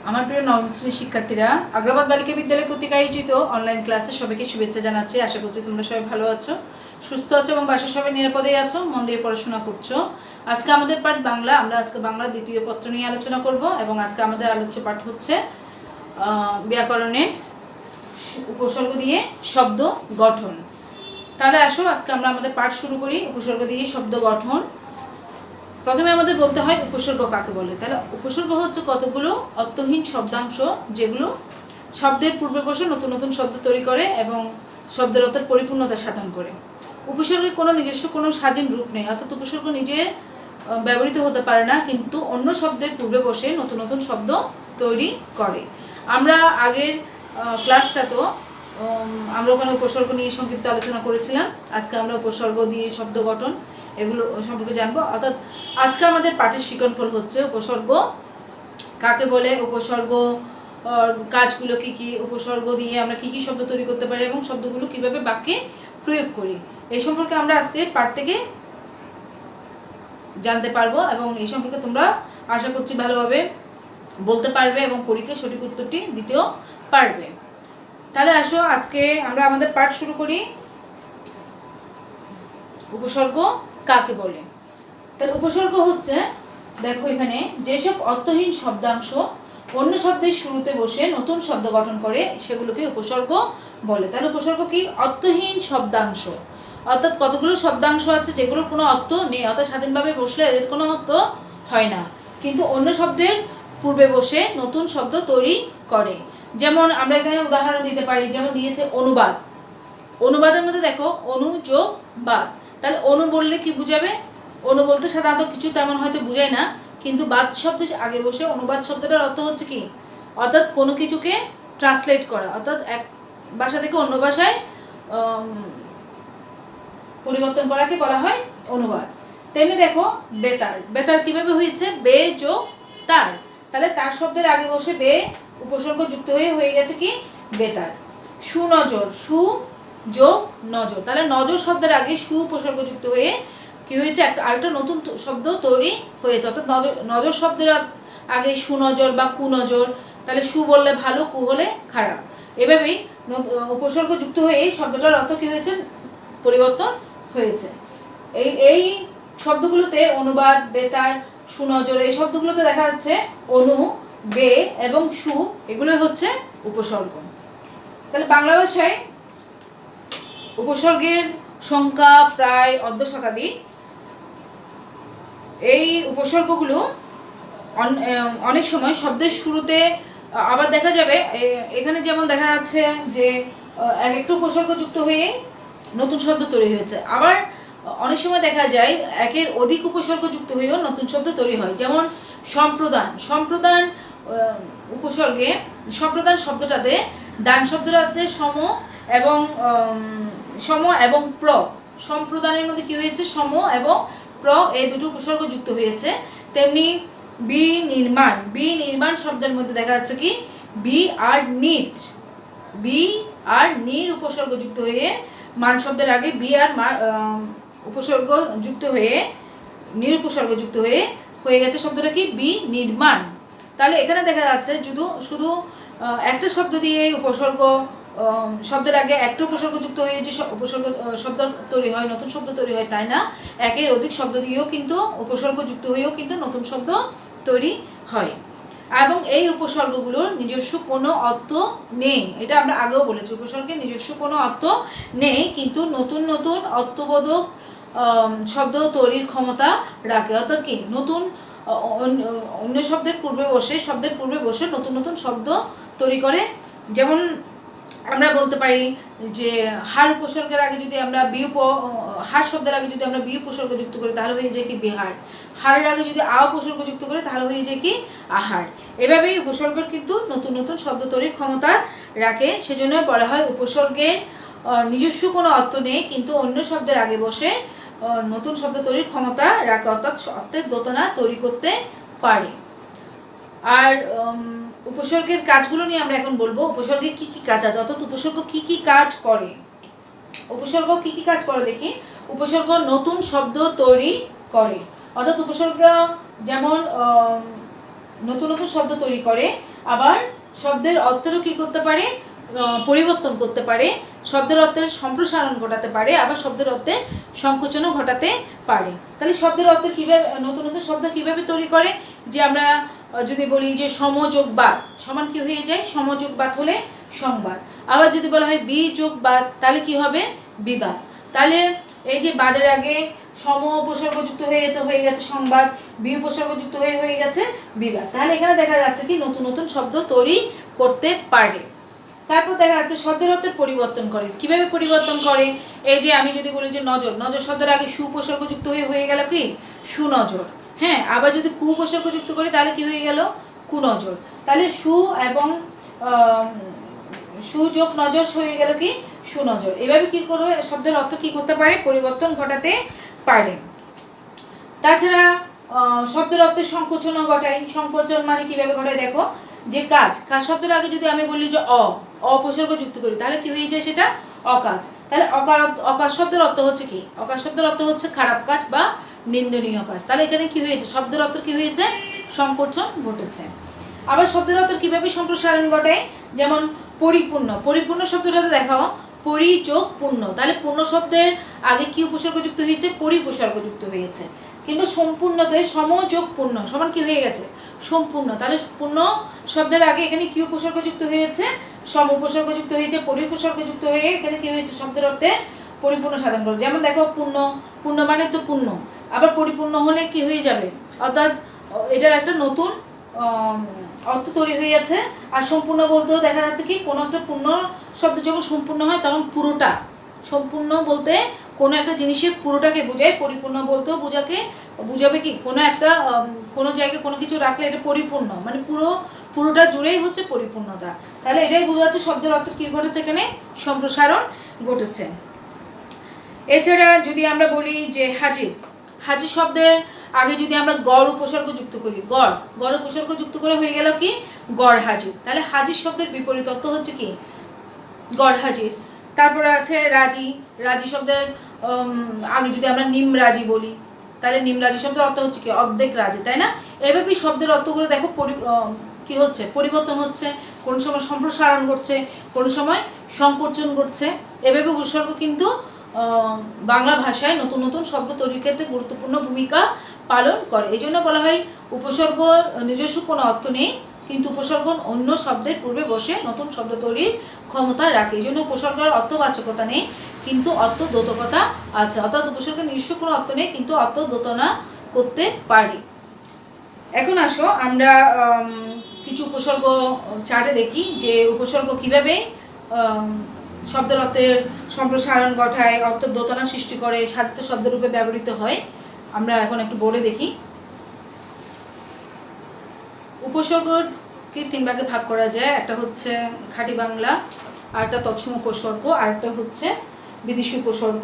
আমার প্রিয় নবম শ্রেণীর শিক্ষার্থীরা, আগ্রাবাদ বালিকা বিদ্যালয় কর্তৃক আয়োজিত অনলাইন ক্লাসে সবাইকে শুভেচ্ছা জানাচ্ছি। আশা করছি তোমরা সবাই ভালো আছো, সুস্থ আছো এবং বাসায় সবাই নিরাপদেই আছো, মন দিয়ে পড়াশোনা করছো। আজকে আমাদের পাঠ বাংলা। আমরা আজকে বাংলা দ্বিতীয় পত্র নিয়ে আলোচনা করব এবং আজকে আমাদের আলোচ্য পাঠ হচ্ছে ব্যাকরণের উপসর্গ দিয়ে শব্দ গঠন। তাহলে আসো আজকে আমরা আমাদের পাঠ শুরু করি। উপসর্গ দিয়ে শব্দ গঠন। প্রথমে আমাদের বলতে হয় উপসর্গ কাকে বলে। তাহলে উপসর্গ হচ্ছে কতগুলো অর্থহীন শব্দাংশ যেগুলো শব্দের পূর্বে বসে নতুন নতুন শব্দ তৈরি করে এবং শব্দের অর্থের পরিপূর্ণতা সাধন করে। উপসর্গের কোনো নিজস্ব কোনো স্বাধীন রূপ নেই, অর্থাৎ উপসর্গ নিজে ব্যবহৃত হতে পারে না, কিন্তু অন্য শব্দের পূর্বে বসে নতুন নতুন শব্দ তৈরি করে। আমরা আগের ক্লাসটাতেও আমরা ওখানে উপসর্গ নিয়ে সংক্ষিপ্ত আলোচনা করেছিলাম। আজকে আমরা উপসর্গ দিয়ে শব্দ গঠন এগুলো সম্পর্কে জানবো। অর্থাৎ আজকে আমাদের পাঠের শিকনফল হচ্ছে উপসর্গ কাকে বলে, উপসর্গ কাজগুলো কি কি, উপসর্গ দিয়ে আমরা কি কি শব্দ তৈরি করতে পারি এবং শব্দগুলো কিভাবে বাক্যে প্রয়োগ করি, এই সম্পর্কে আমরা আজকে পাঠ থেকে জানতে পারবো এবং এই সম্পর্কে তোমরা আশা করছি ভালোভাবে বলতে পারবে এবং পরীক্ষায় সঠিক উত্তরটি দিতেও পারবে। তাহলে আসো আজকে আমরা আমাদের পাঠ শুরু করি। উপসর্গ কাকে বলে। তাহলে উপসর্গ হচ্ছে, দেখো এখানে যেসব অর্থহীন শব্দাংশ অন্য শব্দের শুরুতে বসে নতুন শব্দ গঠন করে সেগুলোকে উপসর্গ বলে। তাহলে উপসর্গ কি? অর্থহীন শব্দাংশ, অর্থাৎ কতগুলো শব্দাংশ আছে যেগুলোর কোনো অর্থ নেই, অর্থাৎ স্বাধীনভাবে বসলে এদের কোনো অর্থ হয় না, কিন্তু অন্য শব্দের পূর্বে বসে নতুন শব্দ তৈরি করে। যেমন আমরা এখানে উদাহরণ দিতে পারি, যেমন দিয়েছে অনুবাদ। অনুবাদের মধ্যে দেখো অনু যোগ বাদ। তাহলে অনু বললে কি বুঝাবে? অনু বলতে সাধারণত কিছু তেমন হয়তো বুঝায় না, কিন্তু বাদ শব্দের আগে বসে অনুবাদ শব্দটার অর্থ হচ্ছে কি? অর্থাৎ কোনো কিছুকে ট্রান্সলেট করা, অর্থাৎ এক ভাষা থেকে অন্য ভাষায় পরিবর্তন করাকে বলা হয় অনুবাদ। তেমনি দেখো বেতার। বেতার কিভাবে হয়েছে? বে যোগ তার। তাহলে তার শব্দের আগে বসে বে উপসর্গ যুক্ত হয়ে গেছে কি? বেতার। সুনজর, সু যোগ নজর। তাহলে নজর শব্দের আগে সু উপসর্গ যুক্ত হয়ে কি হয়েছে? আরেকটা নতুন শব্দ তৈরি হয়েছে, অর্থাৎ নজর শব্দের আগে সুনজর বা কুনজর। তাহলে সু বললে ভালো, কু হলে খারাপ। এভাবেই উপসর্গ যুক্ত হয়ে এই শব্দটার অর্থ কি হয়েছে? পরিবর্তন হয়েছে। এই শব্দগুলোতে অনুবাদ, বেতার, সুনজর, এই শব্দগুলোতে দেখা যাচ্ছে অনু, বে এবং সু, এগুলো হচ্ছে উপসর্গ। তাহলে বাংলা ভাষায় উপসর্গের সংখ্যা প্রায় অর্ধ শতাধিক। এই উপসর্গগুলো অনেক সময় শব্দের শুরুতে, আবার দেখা যাবে এখানে যেমন দেখা যাচ্ছে যে এক একটা উপসর্গ যুক্ত হয়ে নতুন শব্দ তৈরি হয়েছে। আবার অনেক সময় দেখা যায় একের অধিক উপসর্গ যুক্ত হয়েও নতুন শব্দ তৈরি হয়। যেমন সম্প্রদান। সম্প্রদান উপসর্গে, সম্প্রদান শব্দটাতে দান শব্দটাতে সম এবং প্র, সম্প্রদানের মধ্যে কি হয়েছে? সম এবং প্র, এই দুটো উপসর্গ যুক্ত হয়েছে। তেমনি বি নির্মাণ। বি নির্মাণ শব্দের মধ্যে দেখা যাচ্ছে কি? বি আর নির। বি আর নির উপসর্গ যুক্ত হয়ে, মান শব্দের আগে বি আর উপসর্গ যুক্ত হয়ে, নির উপসর্গ যুক্ত হয়ে গেছে শব্দটা কি? বি নির্মাণ। তাহলে এখানে দেখা যাচ্ছে শুধু একটা শব্দ দিয়ে উপসর্গ শব্দের আগে একটা উপসর্গ যুক্ত হয়ে যে উপসর্গ শব্দ তৈরি হয়, নতুন শব্দ তৈরি হয়, তাই না, একের অধিক শব্দ দিয়েও কিন্তু উপসর্গ যুক্ত হয়েও কিন্তু নতুন শব্দ তৈরি হয়। এবং এই উপসর্গগুলোর নিজস্ব কোনো অর্থ নেই, এটা আমরা আগেও বলেছি। উপসর্গের নিজস্ব কোনো অর্থ নেই, কিন্তু নতুন নতুন অর্থবোধক শব্দ তৈরির ক্ষমতা রাখে। অর্থাৎ কি? নতুন অন্য শব্দের পূর্বে বসে নতুন নতুন শব্দ তৈরি করে। যেমন আমরা বলতে পারি যে হার উপসর্গের আগে যদি আমরা হার শব্দের আগে যদি আমরা বি উপসর্গ যুক্ত করি তাহলে হয়ে যায় কি? বিহার। হারের আগে যদি আ উপসর্গ যুক্ত করি তাহলে হয়ে যায় কি? আহার। এভাবেই উপসর্গের কিন্তু নতুন নতুন শব্দ তৈরির ক্ষমতা রাখে। সেজন্য বলা হয় উপসর্গের নিজস্ব কোনো অর্থ নেই, কিন্তু অন্য শব্দের আগে বসে নতুন শব্দ তৈরির ক্ষমতা রাখে, অর্থাৎ অর্থের দোতনা তৈরি করতে পারে। আর উপসর্গের কাজগুলো নিয়ে আমরা এখন বলবো। উপসর্গে কি কি কাজ আছে, অর্থাৎ উপসর্গ কি কি কাজ করে। উপসর্গ কি কি কাজ করে দেখি। উপসর্গ নতুন শব্দ তৈরি করে, অর্থাৎ উপসর্গ যেমন নতুন নতুন শব্দ তৈরি করে, আবার শব্দের অর্থেরও কী করতে পারে, পরিবর্তন করতে পারে, শব্দের অর্থের সম্প্রসারণ ঘটাতে পারে, আবার শব্দের অর্থের সংকোচনও ঘটাতে পারে। তাহলে শব্দের অর্থ কীভাবে, নতুন নতুন শব্দ কীভাবে তৈরি করে, যে আমরা যদি বলি যে সমযোগবাদ সমান কী হয়ে যায়, সমযোগবাদ হলে সংবাদ। আবার যদি বলা হয় বিযোগবাদ তাহলে কি হবে, বিবাদ। তাহলে এই যে বাদের আগে সম উপসর্গযুক্ত হয়ে গেছে সংবাদ, বি উপসর্গযুক্ত হয়ে গেছে বিবাদ। তাহলে এখানে দেখা যাচ্ছে কি নতুন নতুন শব্দ তৈরি করতে পারে। তারপর দেখা যাচ্ছে শব্দের অর্থের পরিবর্তন করে। কিভাবে পরিবর্তন করে, এই যে আমি যদি বলি যে নজর, নজর শব্দের আগে সু উপসর্গযুক্ত হয়ে গেল কি সুনজর। হ্যাঁ, আবার যদি কু উপসর্গযুক্ত করি তাহলে কি হয়ে গেল কুনজর। তাহলে সু এবং সুযোগ নজর হয়ে গেল কি সুনজর। এভাবে কি করবে, শব্দের অর্থ কি করতে পারে, পরিবর্তন ঘটাতে পারে। তাছাড়া শব্দের অর্থের সংকোচনও ঘটায়। সংকোচন মানে কিভাবে ঘটায়, দেখো যে কাজ, কাজ শব্দের আগে যদি আমি বলি যে উপসর্গ যুক্ত করি তাহলে কি হয়ে যায়, সেটা অকাজ। তাহলে অকাজ শব্দের অর্থ হচ্ছে কি, অকাজ শব্দের অর্থ হচ্ছে খারাপ কাজ বা নিন্দনীয় কাজ। তাহলে এখানে কি হয়েছে, শব্দের অর্থ কি হয়েছে, সংকোচন ঘটেছে। আবার শব্দের অর্থ কিভাবে সম্প্রসারণ ঘটে, যেমন পরিপূর্ণ, পরিপূর্ণ শব্দটা দেখাও, পরি যোগ পূর্ণ। তাহলে পূর্ণ শব্দের আগে কি উপসর্গ যুক্ত হয়েছে, পরি উপসর্গ যুক্ত হয়েছে। কিন্তু সম্পূর্ণতে সম যোগ পূর্ণ সমান কি হয়ে গেছে, সম্পূর্ণ। তাহলে পূর্ণ শব্দের আগে এখানে কি উপসর্গ যুক্ত হয়েছে, সম উপসর্গ যুক্ত হয়েছে, পরি উপসর্গ যুক্ত হয়ে এখানে কি হয়েছে, শব্দের অর্থে পরিপূর্ণ সাধন করো। যেমন দেখো পূর্ণ, পূর্ণ মানে তো পূর্ণ, আবার পরিপূর্ণ হলে কি হয়ে যাবে, অর্থাৎ এটার একটা নতুন অর্থ তৈরি হয়ে যাচ্ছে। আর সম্পূর্ণ বলতেও দেখা যাচ্ছে কি কোনো একটা পূর্ণ শব্দ যখন সম্পূর্ণ হয় তখন পুরোটা, সম্পূর্ণ বলতে কোনো একটা জিনিসের পুরোটাকে বোঝায়, পরিপূর্ণ বলতেও বুঝাবে কি কোনো একটা কোনো জায়গায় কোনো কিছু রাখলে এটা পরিপূর্ণ মানে পুরোটা জুড়েই হচ্ছে পরিপূর্ণতা। তাহলে এটাই বোঝা যাচ্ছে শব্দের অর্থ কী ঘটেছে, এখানে সম্প্রসারণ ঘটেছে। এছাড়া যদি আমরা বলি যে হাজির, হাজির শব্দের আগে যদি আমরা গড় উপসর্গ যুক্ত করি, গড় উপসর্গ যুক্ত করে হয়ে গেল কি গড় হাজির। তাহলে হাজির শব্দের বিপরীত অর্থ হচ্ছে কি গড় হাজির। তারপরে আছে রাজি, রাজি শব্দের আগে যদি আমরা নিম রাজি বলি তাহলে নিম রাজি শব্দের অর্থ হচ্ছে কি অর্ধেক রাজি, তাই না? এভাবেই শব্দের অর্থগুলো দেখো কি হচ্ছে, পরিবর্তন হচ্ছে, কোন সময় সম্প্রসারণ ঘটছে, কোন সময় সংকোচন ঘটছে। এভাবে উপসর্গ কিন্তু বাংলা ভাষায় নতুন নতুন শব্দ তৈরির ক্ষেত্রে গুরুত্বপূর্ণ ভূমিকা পালন করে। এই জন্য বলা হয় উপসর্গ নিজস্ব কোনো অর্থ নেই, কিন্তু উপসর্গ অন্য শব্দের পূর্বে বসে নতুন শব্দ তৈরির ক্ষমতা রাখে। এই জন্য উপসর্গের অর্থবাচকতা নেই, কিন্তু অর্থদ্যোতকতা আছে। অর্থাৎ উপসর্গের নিজস্ব কোনো অর্থ নেই, কিন্তু অর্থদ্যোতনা করতে পারি। এখন আসো আমরা কিছু উপসর্গ চার্টে দেখি যে উপসর্গ কিভাবে শব্দের অর্থের সম্প্রসারণ ঘটায়, অর্থদ্যোতনা সৃষ্টি করে, সাধিত শব্দরূপে ব্যবহৃত হয়। আমরা এখন একটু বলে দেখি। উপসর্গকে তিন ভাগে ভাগ করা যায়, একটা হচ্ছে খাঁটি বাংলা, আরেকটা তৎসম উপসর্গ, আরেকটা হচ্ছে বিদেশি উপসর্গ।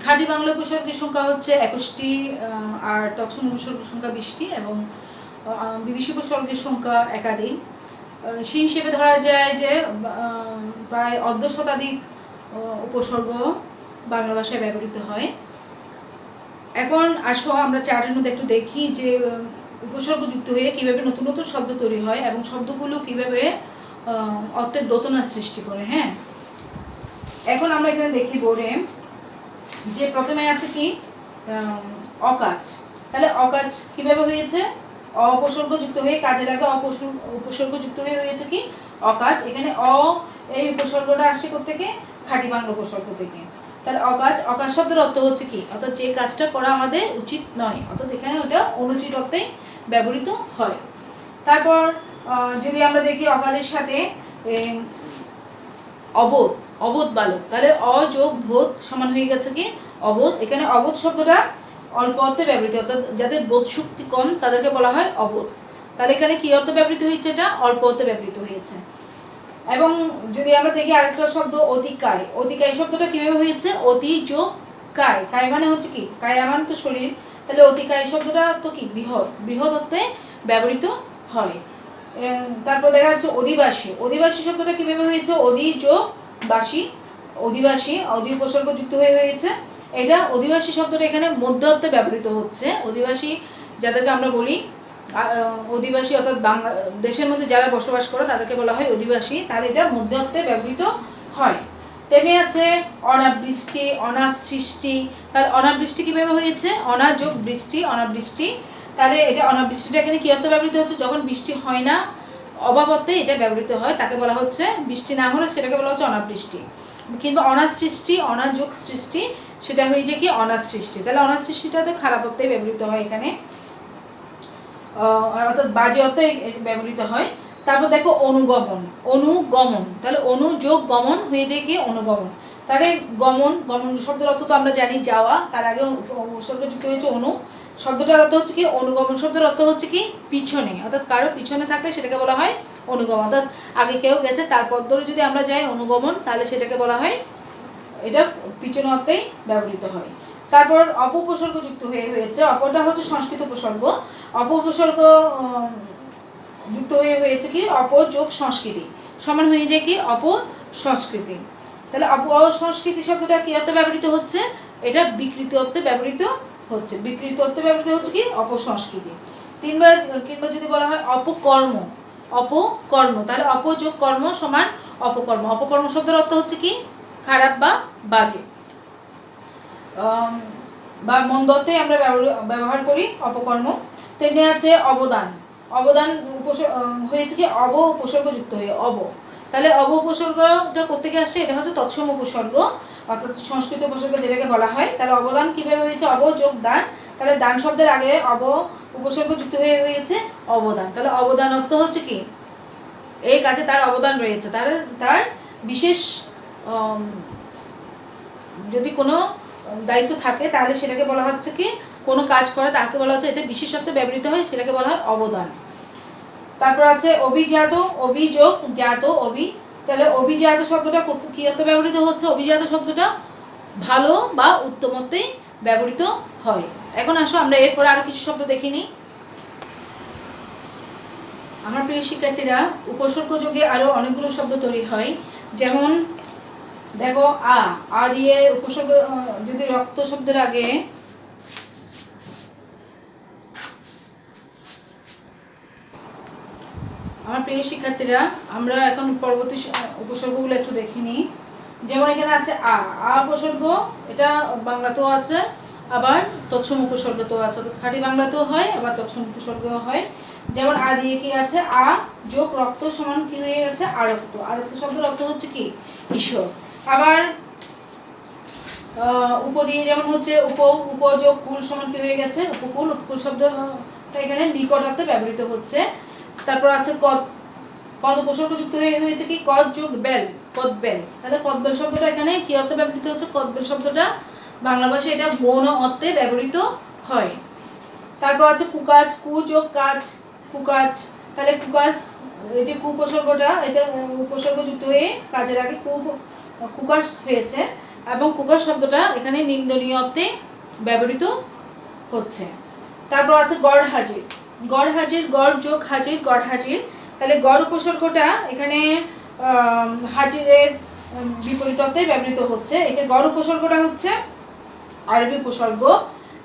খাঁটি বাংলা উপসর্গের সংখ্যা হচ্ছে 21টি, আর তৎসম উপসর্গের সংখ্যা 20টি, এবং বিদেশি উপসর্গের সংখ্যা একাধিক। সেই হিসেবে ধরা যায় যে প্রায় অর্ধ শতাধিক উপসর্গ বাংলা ভাষায় ব্যবহৃত হয়। এখন আসো আমরা চার্টের মধ্যে একটু দেখি যে উপসর্গ যুক্ত হয়ে কীভাবে নতুন নতুন শব্দ তৈরি হয় এবং শব্দগুলো কীভাবে অর্থের দোতনা সৃষ্টি করে। হ্যাঁ, এখন আমরা এখানে দেখি বোর্ডে যে প্রথমে আছে কি অকাজ। তাহলে অকাজ কিভাবে হয়েছে, উপসর্গ যুক্ত হয়ে কাজের আগে উপসর্গ যুক্ত হয়ে হয়েছে কি অকাজ। এখানে এই উপসর্গটা আসছে কোত্থেকে, খাঁটি বাংলা উপসর্গ থেকে। তাহলে অকাজ শব্দের অর্থ হচ্ছে কি, অর্থাৎ যে কাজটা করা আমাদের উচিত নয়, অর্থাৎ এখানে ওটা অনুচিত অর্থে ব্যবহৃত হয়। তারপর যদি আমরা দেখি অকাজের সাথে অবোধ বালক, তাহলে অযোগ বোধ সমান হয়ে গেছে কি অবোধ। এখানে অবোধ শব্দটা অল্প অর্থে ব্যবহৃত, অর্থাৎ যাদের বোধ শক্তি কম তাদেরকে বলা হয় অবোধ। তাহলে এখানে কি অর্থে ব্যবহৃত হয়েছে, এটা অল্প অর্থে ব্যবহৃত হয়েছে। এবং যদি আমরা দেখি আরেকটা শব্দ অতিকায়, অতিকায় শব্দটা কিভাবে হয়েছে, অতি যোগ কায়, কায় মানে হচ্ছে কি কায় মানে তো শরীর, তাহলে অতিকায় শব্দটা তো কি বৃহৎ অর্থে ব্যবহৃত হয়। তারপর দেখা যাচ্ছে অধিবাসী, অধিবাসী শব্দটা কিভাবে হয়েছে, অধি যোগ বাসী, অধিবাসী, অধি উপসর্গ যুক্ত হয়েছে। এটা অধিবাসী শব্দটা এখানে মধ্য অর্থে ব্যবহৃত হচ্ছে। অধিবাসী যাদেরকে আমরা বলি অধিবাসী অর্থাৎ দেশের মধ্যে যারা বসবাস করে তাদেরকে বলা হয় অধিবাসী, তাহলে এটা মধ্যে অর্থে ব্যবহৃত হয়। তেমনি আছে অনাবৃষ্টি, অনাসৃষ্টি। তাহলে অনাবৃষ্টি কীভাবে হয়েছে? অনা যোগ বৃষ্টি, অনাবৃষ্টি। তাহলে এটা অনাবৃষ্টিটা এখানে কী অর্থে ব্যবহৃত হচ্ছে? যখন বৃষ্টি হয় না, অভাব অর্থে এটা ব্যবহৃত হয়, তাকে বলা হচ্ছে, বৃষ্টি না হলে সেটাকে বলা হচ্ছে অনাবৃষ্টি। কিংবা অনাসৃষ্টি, অনাযোগ সৃষ্টি, সেটা হয়ে যায় কি অনাসৃষ্টি। তাহলে অনাসৃষ্টিটা তো খারাপ অর্থে ব্যবহৃত হয় এখানে, অর্থাৎ বাজে অর্থে ব্যবহৃত হয়। তারপর দেখো অনুগমন, অনুগমন। তাহলে অনুযোগ গমন হয়ে যায় কি অনুগমন। তাহলে গমন, গমন শব্দের অর্থ তো আমরা জানি যাওয়া, তার আগে উপসর্গ যুক্ত হয়েছে অনু। শব্দটার অর্থ হচ্ছে কি অনুগমন শব্দের অর্থ হচ্ছে কি পিছনে, অর্থাৎ কারো পিছনে থাকলে সেটাকে বলা হয় অনুগমন। অর্থাৎ আগে কেউ গেছে তারপর ধরে যদি আমরা যাই অনুগমন, তাহলে সেটাকে বলা হয়, এটা পিছনে অর্থেই ব্যবহৃত হয়। তারপর অপউপসর্গ যুক্ত হয়েছে, অপরটা হচ্ছে সংস্কৃত উপসর্গ। অপউপসর্গ যুক্ত হয়েছে কি অপযোগ সংস্কৃতি, সমান হয়ে যায় কি অপসংস্কৃতি। তাহলে অপসংস্কৃতি শব্দটা কি অর্থে ব্যবহৃত হচ্ছে? এটা বিকৃত অর্থে ব্যবহৃত হচ্ছে, বিকৃত অর্থে ব্যবহৃত হচ্ছে কি অপসংস্কৃতি। কিংবা যদি বলা হয় অপকর্ম, অপকর্ম, তাহলে অপযোগ কর্ম সমান অপকর্ম। অপকর্ম শব্দের অর্থ হচ্ছে কি খারাপ বা বাজে বা মন্দ অর্থে আমরা ব্যবহার করি অপকর্ম। তেমনি আছে অবদান, অবদান হয়েছে কি উপসর্গ যুক্ত হয়ে অব। তাহলে উপসর্গটা কোত্থেকে আসছে? এটা হচ্ছে তৎসম উপসর্গ, অর্থাৎ সংস্কৃত উপসর্গ যেটাকে বলা হয়। তাহলে অবদান কিভাবে হয়েছে? যোগ দান। তাহলে দান শব্দের আগে উপসর্গ যুক্ত হয়েছে অবদান। তাহলে অবদান অর্থ হচ্ছে কি এই কাজে তার অবদান রয়েছে, তাহলে তার বিশেষ যদি কোনো দায়িত্ব থাকে তাহলে সেটাকে বলা হচ্ছে কি কোনো কাজ করে তাকে বলা হচ্ছে, এটা বিশেষ অর্থে ব্যবহৃত হয়, সেটাকে বলা হয় অবদান। তারপর আছে অভিজাত, অভিযোগ জাত, অভি। তাহলে অভিজাত শব্দটা কি অর্থে ব্যবহৃত হচ্ছে? অভিজাত শব্দটা ভালো বা উত্তম অর্থেই ব্যবহৃত হয়। এখন আসো আমরা এরপরে আরো কিছু শব্দ দেখে নিই। আমার প্রিয় শিক্ষার্থীরা, উপসর্গ যোগে আরো অনেকগুলো শব্দ তৈরি হয়। যেমন দেখো আ দিয়ে উপসর্গ, যদি রক্ত শব্দের আগে আমার প্রিয় শিক্ষার্থীরা, আমরা এখন পরবর্তী উপসর্গগুলো একটু দেখে নিই। যেমন এখানে আছে আ উপসর্গ, এটা বাংলাতেও আছে আবার তৎসম উপসর্গতেও আছে, খাঁটি বাংলাতেও হয় আবার তৎসম উপসর্গও হয়। যেমন আ দিয়ে কি আছে? আ যোগ রক্ত সমান কি হয়ে গেছে? আরক্ত। আরক্ত শব্দের অর্থ হচ্ছে কি ঈশ্বর। আবার উপ দিয়ে যেমন হচ্ছে উপযোগ কুল সমান কি হয়ে গেছে? উপকূল। উপকূল শব্দটা এখানে নিকট অর্থে ব্যবহৃত হচ্ছে। তারপর আছে কদ উপসর্গ যুক্ত হয়েছে কি কদ যোগ বেল, কদবেল। তাহলে কদবেল শব্দটা এখানে কি অর্থে ব্যবহৃত হচ্ছে? কদবেল শব্দটা বাংলা ভাষায় এটা গৌণ অর্থে ব্যবহৃত হয়। তারপর আছে কুকাজ, কু যোগ কাজ, কুকাজ। তাহলে কুকাজ, এই যে কু উপসর্গটা, এটা উপসর্গ যুক্ত হয়ে কাজের আগে কুকাজ হয়েছে, এবং কুকাজ শব্দটা এখানে নিন্দনীয় অর্থে ব্যবহৃত হচ্ছে। তারপর আছে গড় হাজির, গড় হাজির, গড় যোগ হাজির, গড় হাজির। তাহলে গড় উপসর্গটা এখানে হাজিরের বিপরীত অর্থে ব্যবহৃত হচ্ছে। এটা গড় উপসর্গটা হচ্ছে আরবি উপসর্গ।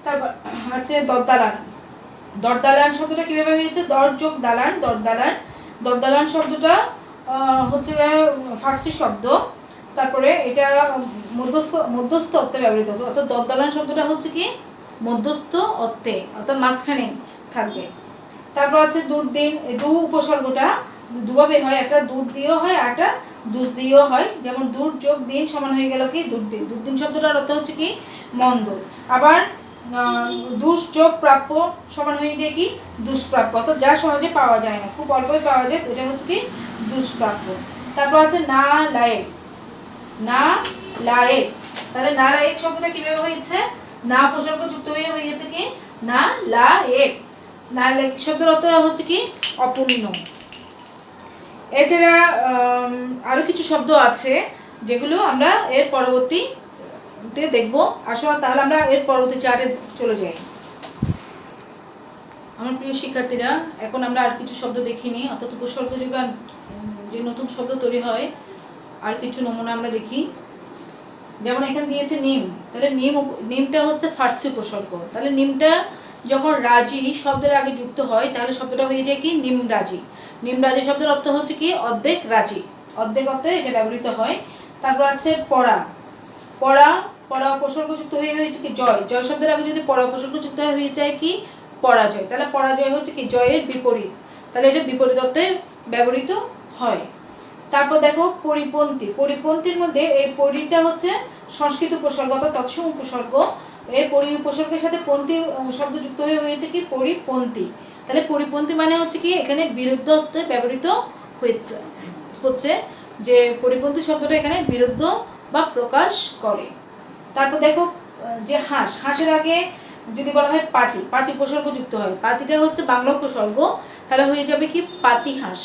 তারপর আছে দরদালান, দরদালান শব্দটা কিভাবে হয়েছে? দর যোগ দালান, দরদালান। দরদালান শব্দটা হচ্ছে ফার্সি শব্দ। তারপরে এটা মধ্যস্থ অর্থে ব্যবহৃত হচ্ছে, অর্থাৎ দরদালান শব্দটা হচ্ছে কি মধ্যস্থ অর্থে, অর্থাৎ মাঝখানে থাকবে। তারপর আছে দুর্দিন, দু উপসর্গটা দুভাবে হয়, একটা দূর দিয়েও হয় আর একটা দুষ দিয়েও হয়। যেমন দূর যোগ দিন সমান হয়ে গেল কি দুর্দিন। দুর্দিন শব্দটার অর্থ হচ্ছে কি মন্দ। আবার দুষ্যোগ প্রাপ্য সমান হয়ে যায় কি দুষ্প্রাপ্য, অর্থাৎ যা সহজে পাওয়া যায় না, খুব অল্পই পাওয়া যায়, এটা হচ্ছে কি দুষ্প্রাপ্য। তারপর আছে না লায়েক, না লায়েক। তাহলে না লায়েক শব্দটা কিভাবে হয়েছে? না উপসর্গ যুক্ত হয়ে হয়েছে কি না লায়েক। না লায়েক শব্দের অর্থ হচ্ছে কি অপূর্ণ। এছাড়া আরো কিছু শব্দ আছে যেগুলো আমরা এর পরবর্তী দেখবো। আসলে তাহলে আমরা এর পরবর্তী চার্টে চলে যাই। আমার প্রিয় শিক্ষার্থীরা, এখন আমরা আর কিছু শব্দ দেখিনি, অর্থাৎ উপসর্গ যুগে যে নতুন শব্দ তৈরি হয় আর কিছু নমুনা আমরা দেখি। যেমন এখানে দিয়েছে নিম, তাহলে নিমটা হচ্ছে ফার্সি উপসর্গ। তাহলে নিমটা যখন রাজি শব্দের আগে যুক্ত হয় তাহলে শব্দটা হয়ে যায় কি নিমরাজি। নিমরাজি শব্দের অর্থ হচ্ছে কি অর্ধেক রাজি, অর্ধেক অর্থে এটা ব্যবহৃত হয়। তারপর আছে পড়া, পড়া পড়া উপসর্গযুক্ত হয়ে হয়েছে কি জয়, জয় শব্দের আগে যদি পড়া উপসর্গযুক্ত হয়ে যায় কি পরাজয়, তাহলে পরাজয় হচ্ছে কি জয়ের বিপরীত, তাহলে এটা বিপরীত অর্থে ব্যবহৃত হয়। তারপর দেখো পরিপন্থী, পরিপন্থীর মধ্যে এই পরিটা হচ্ছে সংস্কৃত উপসর্গ অর্থাৎ তৎসম উপসর্গ, এই পরি উপসর্গের সাথে পন্থী শব্দ যুক্ত হয়ে হয়েছে কি পরিপন্থী। তাহলে পরিপন্থী মানে হচ্ছে কি এখানে বিরুদ্ধ অর্থে ব্যবহৃত হয়েছে, হচ্ছে যে পরিপন্থী শব্দটা এখানে বিরুদ্ধ বা প্রকাশ করে। তারপর দেখো যে হাঁস, হাঁসের আগে যদি বলা হয় পাতি, পাতি উপসর্গ যুক্ত হয়, পাতিটা হচ্ছে বাংলা উপসর্গ, তাহলে হয়ে যাবে কি পাতিহাঁস।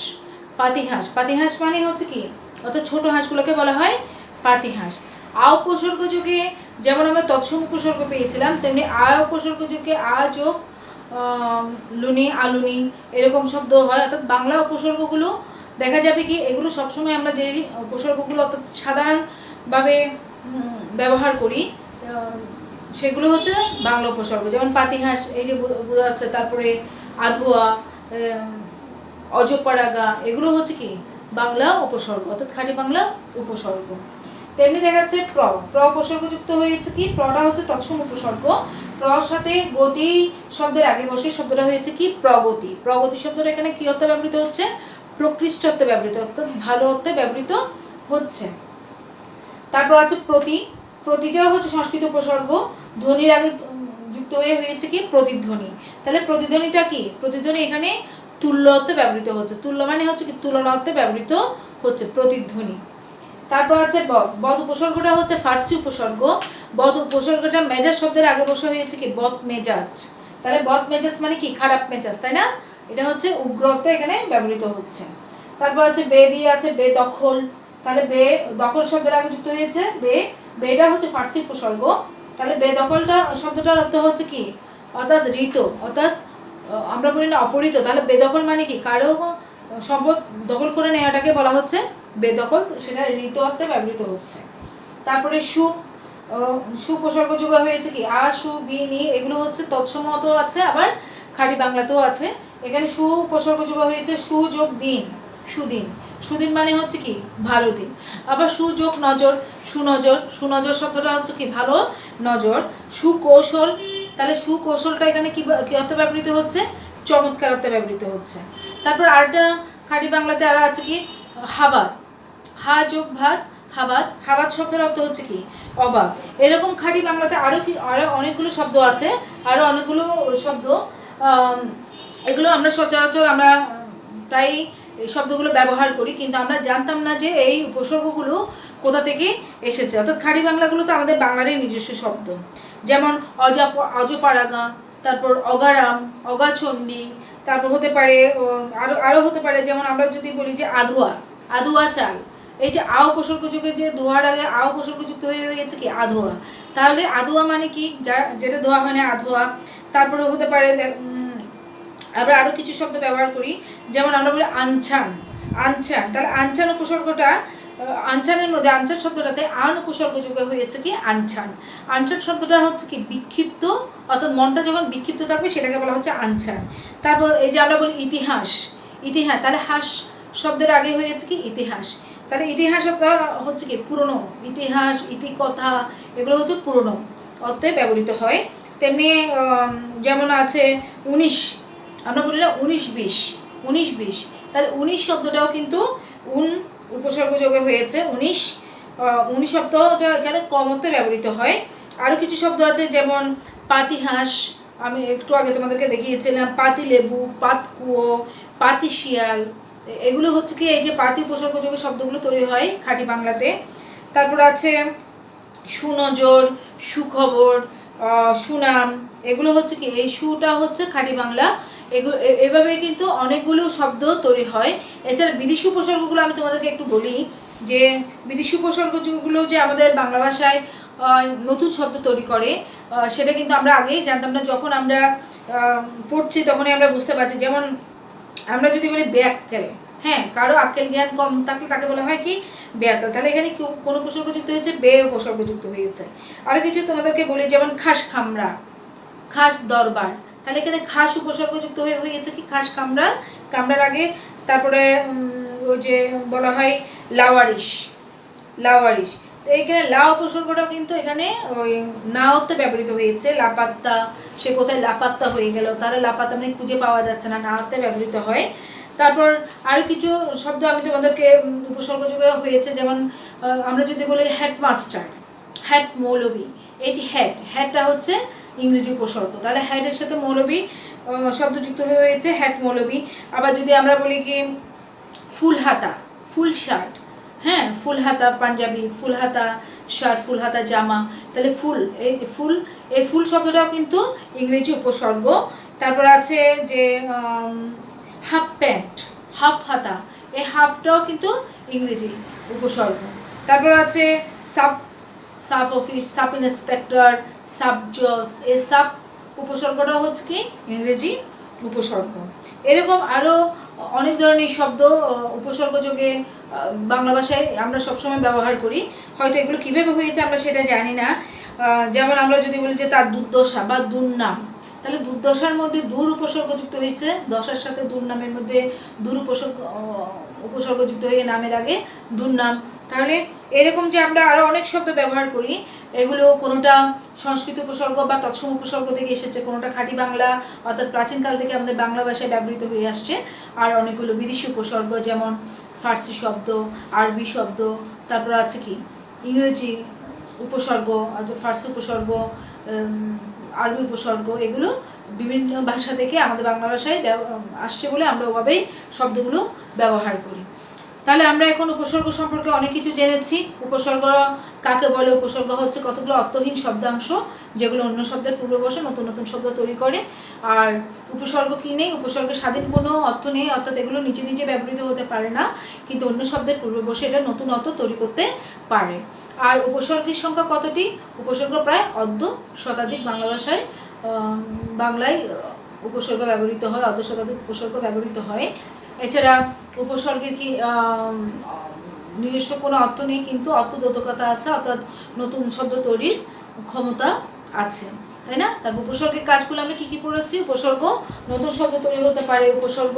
পাতিহাঁস, পাতিহাঁস মানে হচ্ছে কি অর্থাৎ ছোট হাঁসগুলোকে বলা হয় পাতিহাঁস। আ উপসর্গ যুগে যেমন আমরা তৎসম উপসর্গ পেয়েছিলাম, তেমনি আ উপসর্গ যুগে আ যোগ লুনি আলুনি এরকম শব্দ হয়, অর্থাৎ বাংলা উপসর্গগুলো দেখা যাবে কি এগুলো সবসময় আমরা যে উপসর্গগুলো অর্থাৎ সাধারণভাবে ব্যবহার করি সেগুলো হচ্ছে বাংলা উপসর্গ, যেমন পাতিহাঁস এই যে বোঝা যাচ্ছে, তারপরে আধুয়া, অজপাড়াগা এগুলো হচ্ছে কি বাংলা উপসর্গ অর্থাৎ খাঁটি বাংলা উপসর্গ। তেমনি দেখা যাচ্ছে প্র, প্র উপসর্গ যুক্ত হয়েছে কি প্রটা হচ্ছে তৎসম উপসর্গ, প্রর সাথে গতি শব্দের আগে বসে শব্দটা হয়েছে কি প্রগতি। প্রগতি শব্দটা এখানে কি অর্থে ব্যবহৃত হচ্ছে প্রকৃষ্ট অর্থে ব্যবহৃত, অর্থাৎ ভালো অর্থে ব্যবহৃত হচ্ছে। তারপর আছে প্রতি, প্রতিটাও হচ্ছে সংস্কৃত উপসর্গ, ধ্বনির আগে যুক্ত হয়ে হয়েছে কি প্রতিধ্বনি। তাহলে প্রতিধ্বনিটা কি, প্রতিধ্বনি এখানে তুল্য অর্থে ব্যবহৃত হচ্ছে, তুল্য মানে হচ্ছে কি তুলনা অর্থে ব্যবহৃত হচ্ছে প্রতিধ্বনি। তারপর আছে বদ, বদ উপসর্গটা হচ্ছে ফার্সি উপসর্গ, বদ উপসর্গটা মেজাজ শব্দের আগে বসে হয়েছে কি বদ মেজাজ। তাহলে বদ মেজাজ মানে কি খারাপ মেজাজ, তাই না, এটা হচ্ছে উগ্র অর্থে এখানে ব্যবহৃত হচ্ছে। তারপর আছে বে দিয়ে আছে বেদখল, তাহলে বে দখল শব্দের আগে যুক্ত হয়েছে বে, বেটা হচ্ছে ফার্সি উপসর্গ, তাহলে বেদখলটা শব্দটার অর্থ হচ্ছে কি অর্থাৎ ঋত, অর্থাৎ আমরা বলি না অপহৃত, তাহলে বেদখল মানে কি কারো সম্পদ দখল করে নেওয়াটাকে বলা হচ্ছে বেদখল, সেটা ঋত অর্থে ব্যবহৃত হচ্ছে। তারপরে সু, সুপসর্গ যুগ হয়েছে কি আ সু বি নি, এগুলো হচ্ছে তৎসমত আছে আবার খাঁটি বাংলাতেও আছে। এখানে সুপসর্গ যুগ হয়েছে সুযোগ দিন, সুদিন, সুদিন মানে হচ্ছে কি ভালো দিন। আবার সুযোগ নজর, সুনজর, সুনজর শব্দটা হচ্ছে কি ভালো নজর। সুকৌশল, তাহলে সুকৌশলটা এখানে কি অর্থে ব্যবহৃত হচ্ছে চমৎকার অর্থে ব্যবহৃত হচ্ছে। তারপর আরেকটা খাঁটি বাংলাতে আরো আছে কি হাবাত, হা যোগ ভাত হাবাত, হাবাত শব্দের অর্থ হচ্ছে কি অবাক। এরকম খাঁটি বাংলাতে আরো কি আরো অনেকগুলো শব্দ আছে, আরো অনেকগুলো শব্দ, এগুলো আমরা সচরাচর আমরা প্রায় এই শব্দগুলো ব্যবহার করি, কিন্তু আমরা জানতাম না যে এই উপসর্গগুলো কোথা থেকে এসেছে, অর্থাৎ খাঁটি বাংলাগুলো তো আমাদের বাংলারই নিজস্ব শব্দ, যেমন অজপাড়াগা, তারপর অগারাম, অগাচণ্ডী, তারপর হতে পারে আরো হতে পারে যেমন আমরা যদি বলি যে আধুয়া, আধুয়া চাল, এই যে আ উপসর্গ যুগে যে ধোয়ার আগে আ উপসর্গ যুক্ত হয়ে গেছে কি আধোয়া, তাহলে আধোয়া মানে কি যা যেটা ধোয়া হয় না আধোয়া। তারপরে হতে পারে আমরা আরো কিছু শব্দ ব্যবহার করি, যেমন আমরা বলি আনছান, আনছান, তাহলে আনছান উপসর্গটা আনছানের মধ্যে আনছান শব্দটাতে আন উপসর্গ যুগে হয়েছে কি আনছান। আনছান শব্দটা হচ্ছে কি বিক্ষিপ্ত, অর্থাৎ মনটা যখন বিক্ষিপ্ত থাকবে সেটাকে বলা হচ্ছে আনছান। তারপর এই যে আমরা বলি ইতিহাস, ইতিহাস, তাহলে হাস শব্দের আগে হয়েছে কি ইতিহাস, তাহলে ইতিহাস হচ্ছে কি পুরনো, ইতিহাস ইতিকথা এগুলো হচ্ছে পুরনো অর্থে ব্যবহৃত হয়। তেমনি যেমন আছে 19, আমরা বলি না 19-20, 19-20, তাহলে 19 শব্দটাও কিন্তু উপসর্গ যোগে হয়েছে, 19 শব্দটা এখানে কম অর্থে ব্যবহৃত হয়। আরও কিছু শব্দ আছে যেমন পাতিহাঁস, আমি একটু আগে তোমাদেরকে দেখিয়েছিলাম, পাতিলেবু, পাতকুয়ো, পাতিশিয়াল, এগুলো হচ্ছে কি এই যে পাতি উপসর্গ যোগে শব্দগুলো তৈরি হয় খাঁটি বাংলাতে। তারপর আছে সুনজর, সুখবর, সুনাম, এগুলো হচ্ছে কি এই সুটা হচ্ছে খাঁটি বাংলা। এগুলো এভাবে কিন্তু অনেকগুলো শব্দ তৈরি হয়। এছাড়া বিদেশি উপসর্গগুলো আমি তোমাদেরকে একটু বলি যে বিদেশি উপসর্গগুলো যে আমাদের বাংলা ভাষায় নতুন শব্দ তৈরি করে সেটা কিন্তু আমরা আগেই জানতাম না, যখন আমরা পড়ছি তখনই আমরা বুঝতে পারছি। যেমন আমরা যদি বলি ব্যাককেল, হ্যাঁ কারো আক্কেল জ্ঞান কম থাকলে তাকে বলা হয় কি ব্যাককেল, তাহলে এখানে কোনো উপসর্গ যুক্ত হয়েছে বে উপসর্গ যুক্ত হয়েছে। আরও কিছু তোমাদেরকে বলি যেমন খাস খামরা, খাস দরবার, তাহলে এখানে খাস উপসর্গ যুক্ত হয়েছে কি খাস কামরা, কামরার আগে তারপরে ওই যে বলা হয় লাওয়ারিশ, লাওয়ারিশ। তো এইখানে লা উপসর্গটাও কিন্তু এখানে ওই নাওতে ব্যবহৃত হয়েছে। লাপাত্তা, সে কোথায় লাপাত্তা হয়ে গেল, তারা লাপাত্তা মানে খুঁজে পাওয়া যাচ্ছে না, নাওতে ব্যবহৃত হয়। তারপর আরও কিছু শব্দ আমি তোমাদেরকে উপসর্গযোগে হয়েছে, যেমন আমরা যদি বলি হেডমাস্টার, হেড মৌলবী, এই যে হেডটা হচ্ছে ইংরেজি উপসর্গ, তাহলে হেডের সাথে মৌলবী শব্দ যুক্ত হয়েছে, হেড মৌলবী। আবার যদি আমরা বলি কি ফুল হাতা, ফুল শার্ট, হ্যাঁ ফুল হাতা পাঞ্জাবি, ফুল হাতা শার্ট, ফুল হাতা জামা, তাহলে ফুল, এই ফুল শব্দটাও কিন্তু ইংরেজি উপসর্গ। তারপর আছে যে হাফ প্যান্ট, হাফ হাতা, এই হাফটাও কিন্তু ইংরেজি উপসর্গ। তারপর আছে sub office, sub inspector, sub জজ, এই সাব উপসর্গটাও হচ্ছে কি ইংরেজি উপসর্গ। এরকম আরও অনেক ধরনের শব্দ উপসর্গযোগে বাংলা ভাষায় আমরা সবসময় ব্যবহার করি, হয়তো এগুলো কীভাবে হয়েছে আমরা সেটা জানি না। যেমন আমরা যদি বলি যে তার দুর্দশা বা দুর্নাম, তাহলে দুর্দশার মধ্যে দূর উপসর্গ যুক্ত হয়েছে, দশার সাথে দুর্নামের মধ্যে দূর উপসর্গ যুক্ত হয়ে নামের আগে দুর্নাম। তাহলে এরকম যে আমরা আরও অনেক শব্দ ব্যবহার করি, এগুলো কোনোটা সংস্কৃত উপসর্গ বা তৎসম উপসর্গ থেকে এসেছে, কোনোটা খাঁটি বাংলা অর্থাৎ প্রাচীনকাল থেকে আমাদের বাংলা ভাষায় ব্যবহৃত হয়ে আসছে, আর অনেকগুলো বিদেশি উপসর্গ যেমন ফার্সি শব্দ, আরবি শব্দ, তারপর আছে কি ইংরেজি উপসর্গ, ফার্সি উপসর্গ, আরবি উপসর্গ, এগুলো বিভিন্ন ভাষা থেকে আমাদের বাংলা ভাষায় আসছে বলে আমরা ওভাবেই শব্দগুলো ব্যবহার করি। তাহলে আমরা এখন উপসর্গ সম্পর্কে অনেক কিছু জেনেছি। উপসর্গ কাকে বলে? উপসর্গ হচ্ছে কতগুলো অর্থহীন শব্দাংশ যেগুলো অন্য শব্দের পূর্বে বসে নতুন নতুন শব্দ তৈরি করে। আর উপসর্গ কী নেই? উপসর্গের স্বাধীন কোনো অর্থ নেই, অর্থাৎ এগুলো নিজে নিজে ব্যবহৃত হতে পারে না, কিন্তু অন্য শব্দের পূর্বে বসে এটা নতুন অর্থ তৈরি করতে পারে। আর উপসর্গের সংখ্যা কতটি? উপসর্গ প্রায় অর্ধ শতাধিক বাংলা ভাষায়, বাংলায় উপসর্গ ব্যবহৃত হয়, অর্ধ শতাধিক উপসর্গ ব্যবহৃত হয়। এছাড়া উপসর্গের কি নিজস্ব কোনো অর্থ নেই, কিন্তু অর্থদ্যোতকতা আছে, অর্থাৎ নতুন শব্দ তৈরির ক্ষমতা আছে, তাই না? তারপর উপসর্গের কাজগুলো আমরা কী কী পড়েছি? উপসর্গ নতুন শব্দ তৈরি হতে পারে, উপসর্গ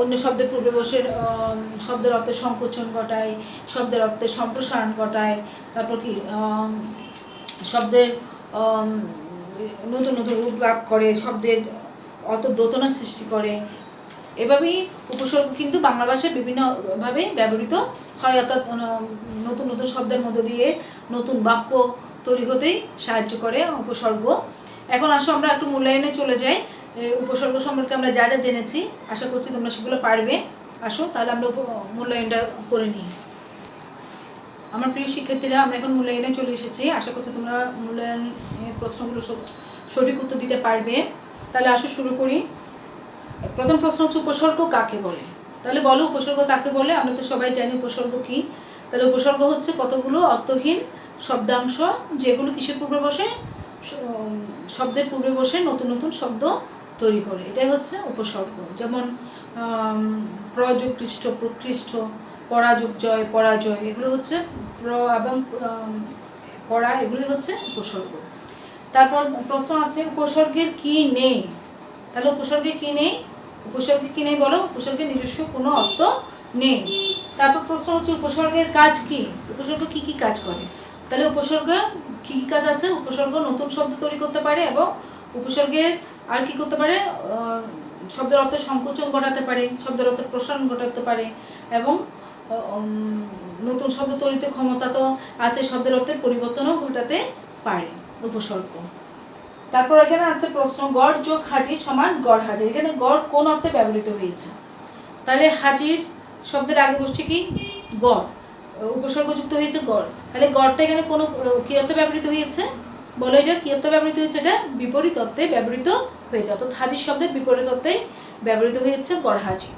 অন্য শব্দের পূর্বে বসে শব্দের অর্থের সংকোচন ঘটায়, শব্দের অর্থের সম্প্রসারণ ঘটায়, তারপর কি শব্দের নতুন নতুন রূপ লাভ করে, শব্দের অর্থদ্যোতনা সৃষ্টি করে। এভাবেই উপসর্গ কিন্তু বাংলা ভাষায় বিভিন্নভাবে ব্যবহৃত হয়, অর্থাৎ নতুন নতুন শব্দের মধ্য দিয়ে নতুন বাক্য তৈরি হতেই সাহায্য করে উপসর্গ। এখন আসো আমরা একটু মূল্যায়নে চলে যাই। উপসর্গ সম্পর্কে আমরা যা যা জেনেছি, আশা করছি তোমরা সেগুলো পারবে। আসো তাহলে আমরা মূল্যায়নটা করে নিই। আমার প্রিয় শিক্ষার্থীরা, আমরা এখন মূল্যায়নে চলে এসেছি। আশা করছি তোমরা মূল্যায়নের প্রশ্নগুলো সঠিক উত্তর দিতে পারবে। তাহলে আসো শুরু করি। প্রথম প্রশ্ন হচ্ছে উপসর্গ কাকে বলে? তাহলে বলো উপসর্গ কাকে বলে? আমরা তো সবাই জানি উপসর্গ কি। তাহলে উপসর্গ হচ্ছে কতগুলো অর্থহীন শব্দাংশ যেগুলো কিসের পূর্বে বসে? শব্দের পূর্বে বসে নতুন নতুন শব্দ তৈরি করে, এটাই হচ্ছে উপসর্গ। যেমন প্রযোগ পৃষ্ঠ, প্রকৃষ্ট, পরাযোগ জয়, পরাজয়, এগুলো হচ্ছে এবং পরা, এগুলি হচ্ছে উপসর্গ। তারপর প্রশ্ন আছে উপসর্গের কি নেই? তাহলে উপসর্গে কি নেই? উপসর্গে কি নেই বলো? উপসর্গের নিজস্ব কোনো অর্থ নেই। তারপর প্রশ্ন হচ্ছে উপসর্গের কাজ কি? উপসর্গ কি কি কাজ করে? তাহলে উপসর্গ কি কি কাজ আছে? উপসর্গ নতুন শব্দ তৈরি করতে পারে, এবং উপসর্গের আর কি করতে পারে? শব্দের অর্থের সংকোচন ঘটাতে পারে, শব্দের অর্থের প্রসারণ ঘটাতে পারে, এবং নতুন শব্দ তৈরিতে ক্ষমতা তো আছে, শব্দের অর্থের পরিবর্তনও ঘটাতে পারে উপসর্গ। তারপর এখানে আছে প্রশ্ন গড় যোগ হাজির সমান গড় হাজির। এখানে গড় কোন অর্থে ব্যবহৃত হয়েছে? তাহলে হাজির শব্দের আগে বসছে কি? গড়, উপসর্গ যুক্ত হয়েছে গড়। তাহলে গড়টা এখানে কোনো কি অর্থে ব্যবহৃত হয়েছে? বলো এটা কি অর্থে ব্যবহৃত হয়েছে? এটা বিপরীত অর্থে ব্যবহৃত হয়েছে, অর্থাৎ হাজির শব্দের বিপরীত অর্থেই ব্যবহৃত হয়েছে গড় হাজির।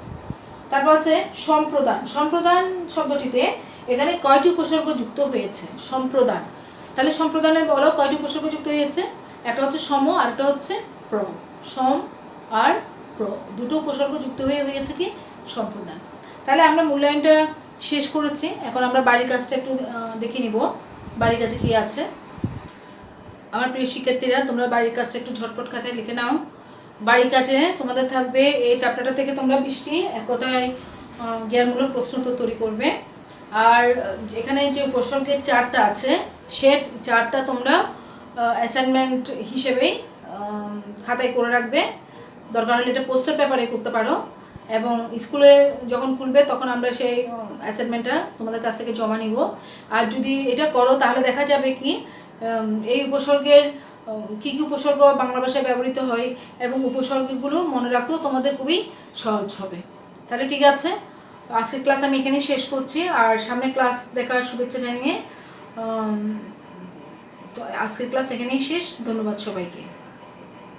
তারপর আছে সম্প্রদান। সম্প্রদান শব্দটিতে এখানে কয়টি উপসর্গ যুক্ত হয়েছে? সম্প্রদান, তাহলে সম্প্রদানের বলো কয়টি উপসর্গ যুক্ত হয়েছে? একটা হচ্ছে সম, আর একটা হচ্ছে প্র। সম আর প্র দুটো উপসর্গ যুক্ত হয়েছে কি? সম্প্রদান। তাহলে আমরা মূল্যায়নটা শেষ করেছি। এখন আমরা বাড়ির কাজটা একটু দেখে নিব, বাড়ির কাজে কি আছে। আমার প্রিয় শিক্ষার্থীরা, তোমরা বাড়ির কাজটা একটু ঝটপট খাতায় লিখে নাও। বাড়ির কাছে তোমাদের থাকবে এই চ্যাপ্টারটা থেকে তোমরা 20টি এক কথায় জ্ঞানমূলক প্রশ্ন তৈরি করবে। আর এখানে যে উপসর্গের চার্টটা আছে সে চার্টটা তোমরা অ্যাসাইনমেন্ট হিসেবেই খাতায় করে রাখবে, দরকার হলে এটা পোস্টার পেপারে করতে পারো, এবং স্কুলে যখন খুলবে তখন আমরা সেই অ্যাসাইনমেন্টটা তোমাদের কাছ থেকে জমা নিব। আর যদি এটা করো তাহলে দেখা যাবে কি এই উপসর্গের কী কী উপসর্গ বাংলা ভাষায় ব্যবহৃত হয় এবং উপসর্গগুলো মনে রাখতেও তোমাদের খুবই সহজ হবে। তাহলে ঠিক আছে, আজকের ক্লাস আমি এখানেই শেষ করছি, আর সামনে ক্লাস দেখার শুভেচ্ছা জানিয়ে আজকের ক্লাস এখানেই শেষ। ধন্যবাদ সবাইকে।